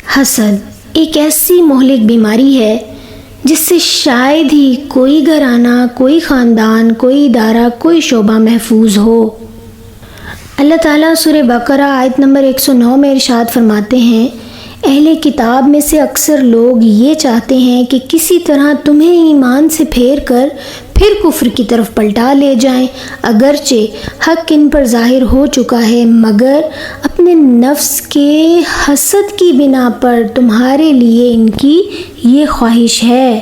حسد ایک ایسی مہلک بیماری ہے جس سے شاید ہی کوئی گھرانہ، کوئی خاندان، کوئی ادارہ، کوئی شعبہ محفوظ ہو۔ اللہ تعالیٰ سورہ بقرہ آیت نمبر 109 میں ارشاد فرماتے ہیں، اہل کتاب میں سے اکثر لوگ یہ چاہتے ہیں کہ کسی طرح تمہیں ایمان سے پھیر کر پھر کفر کی طرف پلٹا لے جائیں، اگرچہ حق ان پر ظاہر ہو چکا ہے، مگر اپنے نفس کے حسد کی بنا پر تمہارے لیے ان کی یہ خواہش ہے۔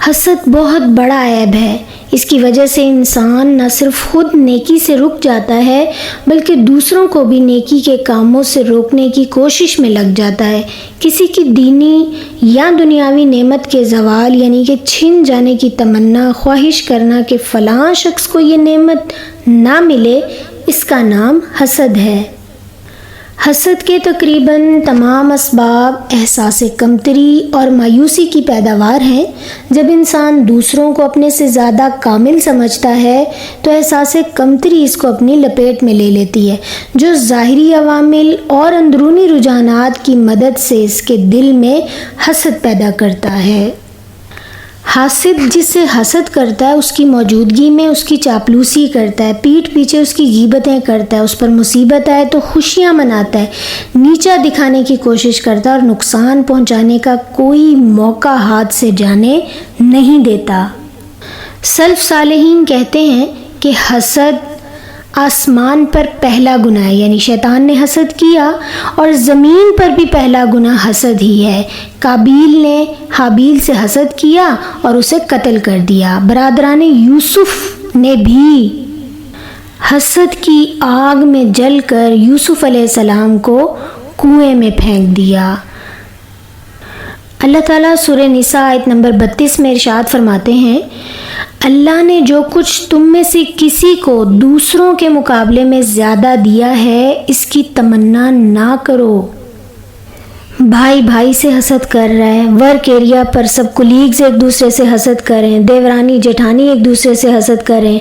حسد بہت بڑا عیب ہے۔ اس کی وجہ سے انسان نہ صرف خود نیکی سے رک جاتا ہے بلکہ دوسروں کو بھی نیکی کے کاموں سے روکنے کی کوشش میں لگ جاتا ہے۔ کسی کی دینی یا دنیاوی نعمت کے زوال یعنی کہ چھن جانے کی تمنا، خواہش کرنا کہ فلاں شخص کو یہ نعمت نہ ملے، اس کا نام حسد ہے۔ حسد کے تقریباً تمام اسباب احساس کمتری اور مایوسی کی پیداوار ہیں۔ جب انسان دوسروں کو اپنے سے زیادہ کامل سمجھتا ہے تو احساس کمتری اس کو اپنی لپیٹ میں لے لیتی ہے، جو ظاہری عوامل اور اندرونی رجحانات کی مدد سے اس کے دل میں حسد پیدا کرتا ہے۔ حاسد جسے حسد کرتا ہے اس کی موجودگی میں اس کی چاپلوسی کرتا ہے، پیٹھ پیچھے اس کی غیبتیں کرتا ہے، اس پر مصیبت آئے تو خوشیاں مناتا ہے، نیچا دکھانے کی کوشش کرتا ہے اور نقصان پہنچانے کا کوئی موقع ہاتھ سے جانے نہیں دیتا۔ سلف صالحین کہتے ہیں کہ حسد آسمان پر پہلا گناہ ہے، یعنی شیطان نے حسد کیا، اور زمین پر بھی پہلا گناہ حسد ہی ہے۔ قابیل نے حابیل سے حسد کیا اور اسے قتل کر دیا۔ برادران یوسف نے بھی حسد کی آگ میں جل کر یوسف علیہ السلام کو کنویں میں پھینک دیا۔ اللہ تعالیٰ سورہ نساء آیت نمبر 32 میں ارشاد فرماتے ہیں، اللہ نے جو کچھ تم میں سے کسی کو دوسروں کے مقابلے میں زیادہ دیا ہے اس کی تمنا نہ کرو۔ بھائی بھائی سے حسد کر رہا ہے، ورک ایریا پر سب کولیگز ایک دوسرے سے حسد کریں، دیورانی جیٹھانی ایک دوسرے سے حسد کریں،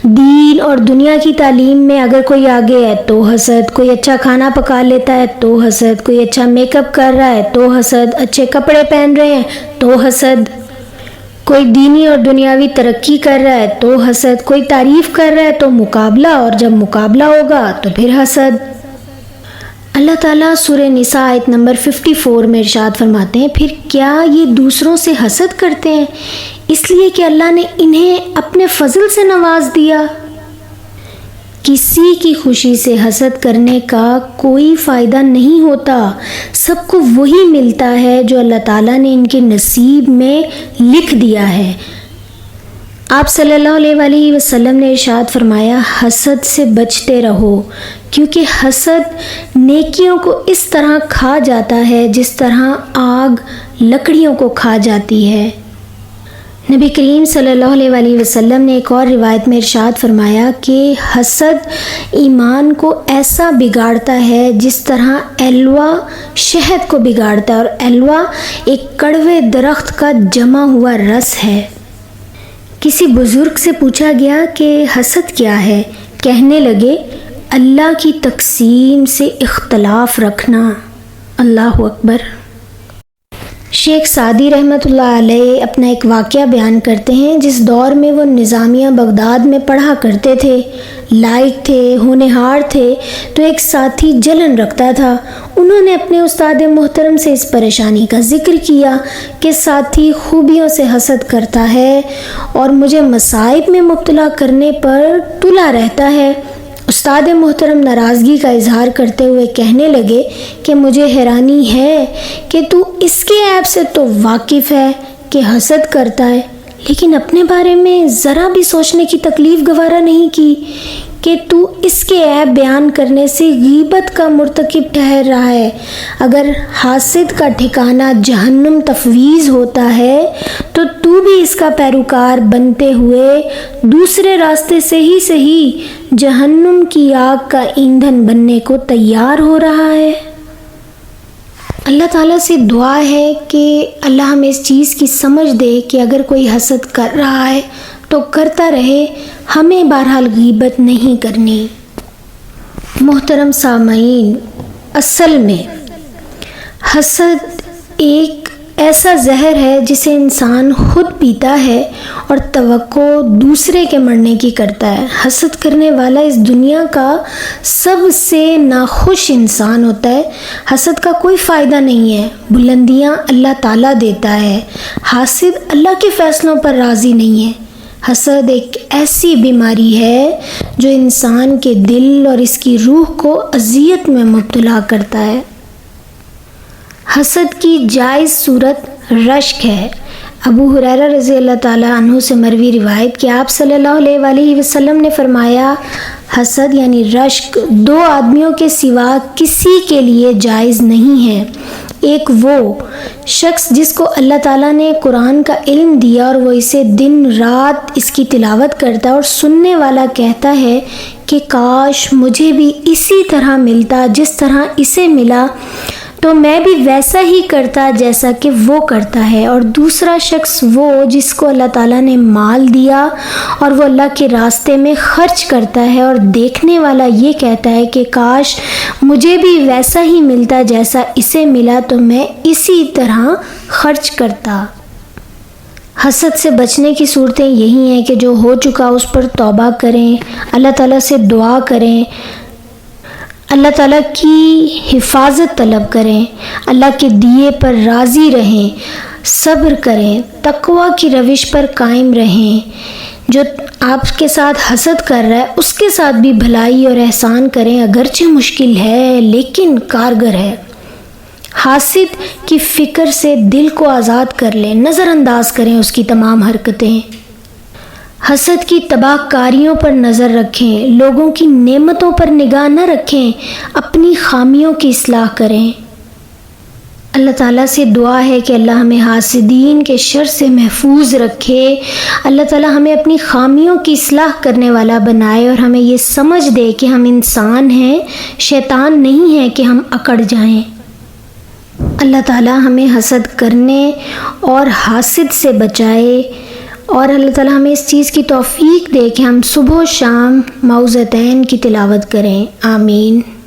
دین اور دنیا کی تعلیم میں اگر کوئی آگے ہے تو حسد، کوئی اچھا کھانا پکا لیتا ہے تو حسد، کوئی اچھا میک اپ کر رہا ہے تو حسد، اچھے کپڑے پہن رہے ہیں تو حسد، کوئی دینی اور دنیاوی ترقی کر رہا ہے تو حسد، کوئی تعریف کر رہا ہے تو مقابلہ، اور جب مقابلہ ہوگا تو پھر حسد۔ اللہ تعالیٰ سورہ نساء آیت نمبر 54 میں ارشاد فرماتے ہیں، پھر کیا یہ دوسروں سے حسد کرتے ہیں اس لیے کہ اللہ نے انہیں اپنے فضل سے نواز دیا؟ کسی کی خوشی سے حسد کرنے کا کوئی فائدہ نہیں ہوتا، سب کو وہی ملتا ہے جو اللہ تعالیٰ نے ان کے نصیب میں لکھ دیا ہے۔ آپ صلی اللہ علیہ وآلہ وسلم نے ارشاد فرمایا، حسد سے بچتے رہو، کیونکہ حسد نیکیوں کو اس طرح کھا جاتا ہے جس طرح آگ لکڑیوں کو کھا جاتی ہے۔ نبی کریم صلی اللہ علیہ وآلہ وسلم نے ایک اور روایت میں ارشاد فرمایا کہ حسد ایمان کو ایسا بگاڑتا ہے جس طرح ایلوا شہد کو بگاڑتا ہے، اور ایلوا ایک کڑوے درخت کا جمع ہوا رس ہے۔ کسی بزرگ سے پوچھا گیا کہ حسد کیا ہے؟ کہنے لگے، اللہ کی تقسیم سے اختلاف رکھنا۔ اللہ اکبر۔ شیخ سعدی رحمۃ اللہ علیہ اپنا ایک واقعہ بیان کرتے ہیں جس دور میں وہ نظامیہ بغداد میں پڑھا کرتے تھے، لائق تھے، ہونہار تھے، تو ایک ساتھی جلن رکھتا تھا۔ انہوں نے اپنے استاد محترم سے اس پریشانی کا ذکر کیا کہ ساتھی خوبیوں سے حسد کرتا ہے اور مجھے مصائب میں مبتلا کرنے پر تلا رہتا ہے۔ استاد محترم ناراضگی کا اظہار کرتے ہوئے کہنے لگے کہ مجھے حیرانی ہے کہ تو اس کے عیب سے تو واقف ہے کہ حسد کرتا ہے، لیکن اپنے بارے میں ذرا بھی سوچنے کی تکلیف گوارا نہیں کی کہ تو اس کے عیب بیان کرنے سے غیبت کا مرتکب ٹھہر رہا ہے۔ اگر حاسد کا ٹھکانہ جہنم تفویض ہوتا ہے تو بھی اس کا پیروکار بنتے ہوئے دوسرے راستے سے ہی صحیح جہنم کی آگ کا ایندھن بننے کو تیار ہو رہا ہے۔ اللہ تعالیٰ سے دعا ہے کہ اللہ ہمیں اس چیز کی سمجھ دے کہ اگر کوئی حسد کر رہا ہے تو کرتا رہے، ہمیں بہرحال غیبت نہیں کرنی۔ محترم سامعین، اصل میں حسد ایک ایسا زہر ہے جسے انسان خود پیتا ہے اور توقع دوسرے کے مرنے کی کرتا ہے۔ حسد کرنے والا اس دنیا کا سب سے ناخوش انسان ہوتا ہے۔ حسد کا کوئی فائدہ نہیں ہے، بلندیاں اللہ تعالیٰ دیتا ہے، حاسد اللہ کے فیصلوں پر راضی نہیں ہے۔ حسد ایک ایسی بیماری ہے جو انسان کے دل اور اس کی روح کو اذیت میں مبتلا کرتا ہے۔ حسد کی جائز صورت رشک ہے۔ ابو ہریرہ رضی اللہ تعالیٰ عنہ سے مروی روایت کہ آپ صلی اللہ علیہ وآلہ وسلم نے فرمایا، حسد یعنی رشک دو آدمیوں کے سوا کسی کے لیے جائز نہیں ہے۔ ایک وہ شخص جس کو اللہ تعالیٰ نے قرآن کا علم دیا اور وہ اسے دن رات اس کی تلاوت کرتا ہے اور سننے والا کہتا ہے کہ کاش مجھے بھی اسی طرح ملتا جس طرح اسے ملا، تو میں بھی ویسا ہی کرتا جیسا کہ وہ کرتا ہے۔ اور دوسرا شخص وہ جس کو اللہ تعالیٰ نے مال دیا اور وہ اللہ کے راستے میں خرچ کرتا ہے اور دیکھنے والا یہ کہتا ہے کہ کاش مجھے بھی ویسا ہی ملتا جیسا اسے ملا، تو میں اسی طرح خرچ کرتا۔ حسد سے بچنے کی صورتیں یہی ہیں کہ جو ہو چکا اس پر توبہ کریں، اللہ تعالیٰ سے دعا کریں، اللہ تعالیٰ کی حفاظت طلب کریں، اللہ کے دیے پر راضی رہیں، صبر کریں، تقوی کی روش پر قائم رہیں۔ جو آپ کے ساتھ حسد کر رہا ہے اس کے ساتھ بھی بھلائی اور احسان کریں، اگرچہ مشکل ہے لیکن کارگر ہے۔ حاسد کی فکر سے دل کو آزاد کر لیں، نظر انداز کریں اس کی تمام حرکتیں۔ حسد کی تباہ کاریوں پر نظر رکھیں، لوگوں کی نعمتوں پر نگاہ نہ رکھیں، اپنی خامیوں کی اصلاح کریں۔ اللہ تعالیٰ سے دعا ہے کہ اللہ ہمیں حاسدین کے شر سے محفوظ رکھے، اللہ تعالیٰ ہمیں اپنی خامیوں کی اصلاح کرنے والا بنائے اور ہمیں یہ سمجھ دے کہ ہم انسان ہیں، شیطان نہیں ہے کہ ہم اکڑ جائیں۔ اللہ تعالیٰ ہمیں حسد کرنے اور حاسد سے بچائے، اور اللہ تعالیٰ ہمیں اس چیز کی توفیق دے کہ ہم صبح و شام معوذتین کی تلاوت کریں۔ آمین۔